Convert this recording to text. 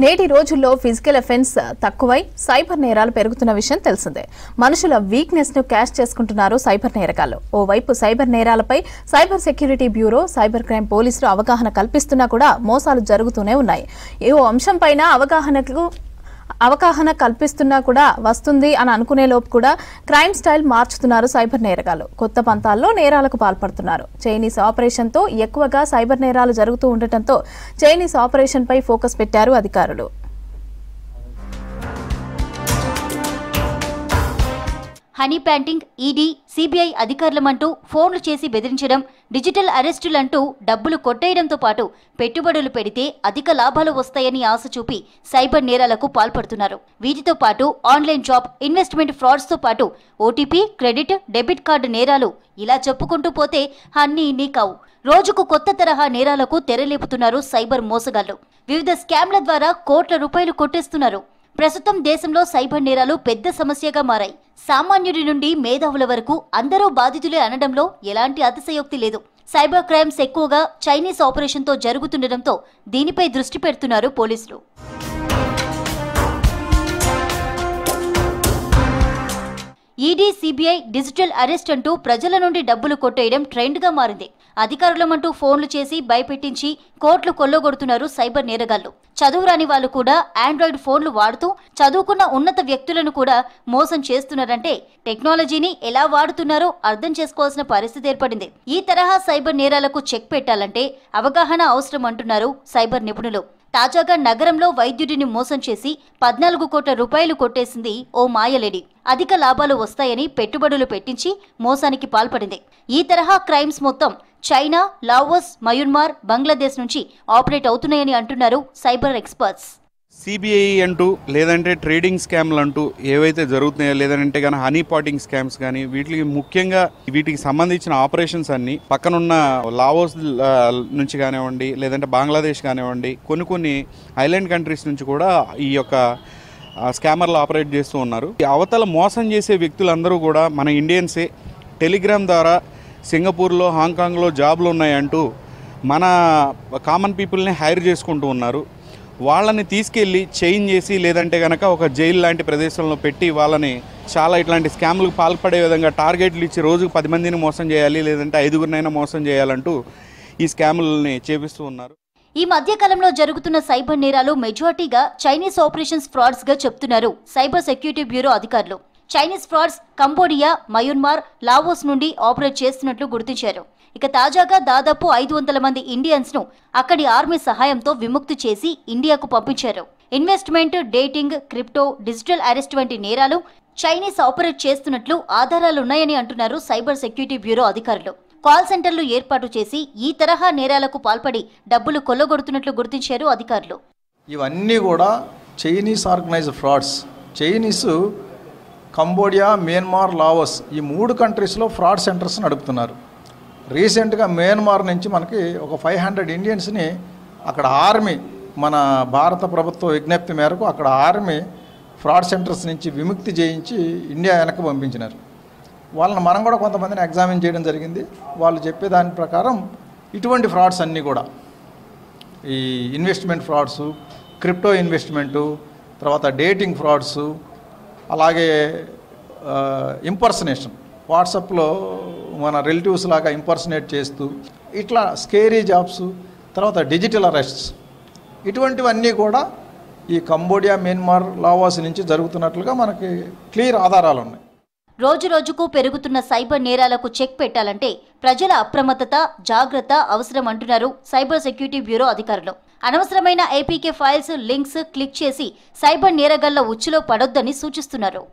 నేటి రోజుల్లో physical offence తక్కువై cyber నేరాలు పెరుగుతున్న విషయం తెలిసిందే. మనుషుల వీక్నెస్ ను క్యాష్ చేసుకుంటున్నారు సైబర్ నేరగాళ్లు. ఓవైపు సైబర్ నేరాలపై cyber security bureau, cyber crime పోలీసులు అవగాహన కల్పిస్తున్నా కూడా మోసాలు జరుగుతూనే ఉన్నాయి. ఏ అంశంపైన అవగాహన కల్పిస్తున్నా కూడా వస్తుంది అని అనుకునే లోపు కూడా క్రైమ్ స్టైల్ మార్చుతున్నారు సైబర్ నేరగాళ్లు. కొత్త పంతాల్లో నేరాలకు పాల్పడుతున్నారు. చైనీస్ ఆపరేషన్ తో ఎక్కువగా సైబర్ నేరాలు జరుగుతూ ఉండటంతో చైనీస్ ఆపరేషన్ పై ఫోకస్ పెట్టారు అధికారులు. హనీ ప్యాంటింగ్, ఈడీ, సిబిఐ అధికారులమంటూ ఫోన్లు చేసి బెదిరించడం, డిజిటల్ అరెస్టులంటూ డబ్బులు కొట్టేయడంతో పాటు పెట్టుబడులు పెడితే అధిక లాభాలు వస్తాయని ఆశ చూపి సైబర్ నేరాలకు పాల్పడుతున్నారు. వీటితో పాటు ఆన్లైన్ జాబ్, ఇన్వెస్ట్మెంట్ ఫ్రాడ్స్తో పాటు ఓటీపీ, క్రెడిట్, డెబిట్ కార్డు నేరాలు ఇలా చెప్పుకుంటూ పోతే అన్నీ ఇన్ని కావు. రోజుకు కొత్త తరహా నేరాలకు తెరలేపుతున్నారు సైబర్ మోసగాళ్లు. వివిధ స్కామ్ల ద్వారా కోట్ల రూపాయలు కొట్టేస్తున్నారు. ప్రస్తుతం దేశంలో సైబర్ నేరాలు పెద్ద సమస్యగా మారాయి. సామాన్యుడి నుండి మేధావుల వరకు అందరూ బాధితులే అనడంలో ఎలాంటి అతిశయోక్తి లేదు. సైబర్ క్రైమ్స్ ఎక్కువగా చైనీస్ ఆపరేషన్తో జరుగుతుండటంతో దీనిపై దృష్టి పెడుతున్నారు పోలీసులు. ఈడీ, సిబిఐ డిజిటల్ అరెస్ట్ అంటూ ప్రజల నుండి డబ్బులు కొట్టేయడం ట్రెండ్గా మారింది. అధికారులమంటూ ఫోన్లు చేసి భయపెట్టించి కోట్లు కొల్లగొడుతున్నారు సైబర్ నేరగాళ్లు. చదువురాని వాళ్ళు కూడా ఆండ్రాయిడ్ ఫోన్లు వాడుతూ చదువుకున్న ఉన్నత వ్యక్తులను కూడా మోసం చేస్తున్నారంటే టెక్నాలజీని ఎలా వాడుతున్నారో అర్థం చేసుకోవాల్సిన పరిస్థితి ఏర్పడింది. ఈ తరహా సైబర్ నేరాలకు చెక్ పెట్టాలంటే అవగాహన అవసరం అంటున్నారు సైబర్ నిపుణులు. తాజాగా నగరంలో వైద్యుడిని మోసం చేసి 14 కోట్ల రూపాయలు కొట్టేసింది ఓ మాయలేడి. అధిక లాభాలు వస్తాయని పెట్టుబడులు పెట్టించి మోసానికి పాల్పడింది. ఈ తరహా క్రైమ్స్ మొత్తం చైనా, లావోస్, మయన్మార్, బంగ్లాదేశ్ నుంచి ఆపరేట్ అవుతున్నాయని అంటున్నారు సైబర్ ఎక్స్పర్ట్స్. సిబిఐ అంటూ లేదంటే ట్రేడింగ్ స్కామ్లు అంటూ ఏవైతే జరుగుతున్నాయో, లేదంటే కానీ హనీ పాటింగ్ స్కామ్స్ కానీ, వీటికి సంబంధించిన ఆపరేషన్స్ అన్ని పక్కనున్న లావోస్ నుంచి కానివ్వండి, లేదంటే బంగ్లాదేశ్ కానివ్వండి, కొన్ని ఐలాండ్ కంట్రీస్ నుంచి కూడా ఈ యొక్క స్కామర్లు ఆపరేట్ చేస్తూ ఉన్నారు. ఈ అవతల మోసం చేసే వ్యక్తులందరూ కూడా మన ఇండియన్సే. టెలిగ్రామ్ ద్వారా సింగపూర్లో, హాంకాంగ్లో జాబ్లు ఉన్నాయంటూ మన కామన్ పీపుల్ని హైర్ చేసుకుంటూ ఉన్నారు. వాళ్ళని తీసుకెళ్ళి చైన్ చేసి లేదంటే కనుక ఒక జైలు లాంటి ప్రదేశంలో పెట్టి వాళ్ళని చాలా ఇట్లాంటి స్కామ్లకు పాల్పడే విధంగా టార్గెట్లు ఇచ్చి రోజుకు 10 మందిని మోసం చేయాలి, లేదంటే 5గురినైనా మోసం చేయాలంటూ ఈ స్కాములని చేపిస్తూ ఉన్నారు. ఈ మధ్య కాలంలో జరుగుతున్న సైబర్ నేరాలు మెజారిటీగా చైనీస్ ఆపరేషన్స్ ఫ్రాడ్స్ గా చెప్తున్నారు సైబర్ సెక్యూరిటీ బ్యూరో అధికారులు. Chinese frauds Cambodia, Myanmar, Laos నుండి ఆపరేట్ చేస్తున్నట్లు గుర్తించారు. ఇక తాజాగా దాదాపు 500 మంది ఇండియన్స్ ను అక్కడి ఆర్మీ సహాయంతో విముక్తి చేసి ఇండియాకు పంపించారు. Investment, dating, crypto, digital arrest వంటి నేరాలు చైనీస్ ఆపరేట్ చేస్తున్నట్లు ఆధారాలున్నాయని అంటున్నారు సైబర్ సెక్యూరిటీ బ్యూరో అధికారులు. కాల్ సెంటర్లు ఏర్పాటు చేసి ఈ తరహా నేరాలకు పాల్పడి డబ్బులు కొల్లగొడుతున్నట్లు గుర్తించారు అధికారులు. ఇవన్నీ కూడా Chinese organised frauds. Chinese Cambodia, Myanmar, Laos ఈ 3 కంట్రీస్లో ఫ్రాడ్ సెంటర్స్ నడుపుతున్నారు. రీసెంట్గా మయన్మార్ నుంచి మనకి ఒక 500 ఇండియన్స్ని అక్కడ ఆర్మీ, మన భారత ప్రభుత్వ విజ్ఞప్తి మేరకు అక్కడ ఆర్మీ ఫ్రాడ్ సెంటర్స్ నుంచి విముక్తి చేయించి ఇండియా వెనక్కి పంపించినారు. వాళ్ళని మనం కూడా కొంతమందిని ఎగ్జామిన్ చేయడం జరిగింది. వాళ్ళు చెప్పే దాని ప్రకారం ఇటువంటి ఫ్రాడ్స్ అన్నీ కూడా ఈ ఇన్వెస్ట్మెంట్ ఫ్రాడ్స్, క్రిప్టో ఇన్వెస్ట్మెంటు, తర్వాత డేటింగ్ ఫ్రాడ్స్, అలాగే ఇంపర్సనేషన్, వాట్సాప్లో మన రిలేటివ్స్ లాగా ఇంపర్సనేట్ చేస్తూ ఇట్లా స్కేరీ జాబ్స్, తర్వాత డిజిటల్ అరెస్ట్స్, ఇటువంటివన్నీ కూడా ఈ కంబోడియా, మయన్మార్, లావోస్ నుంచి జరుగుతున్నట్లుగా మనకి క్లియర్ ఆధారాలు ఉన్నాయి. రోజు రోజుకు పెరుగుతున్న సైబర్ నేరాలకు చెక్ పెట్టాలంటే ప్రజల అప్రమత్తత, జాగ్రత్త అవసరం అంటున్నారు సైబర్ సెక్యూరిటీ బ్యూరో అధికారులు. అనవసరమైన ఏపీకే ఫైల్స్, లింక్స్ క్లిక్ చేసి సైబర్ నేరగాళ్ల ఉచ్చులో పడొద్దని సూచిస్తున్నారు.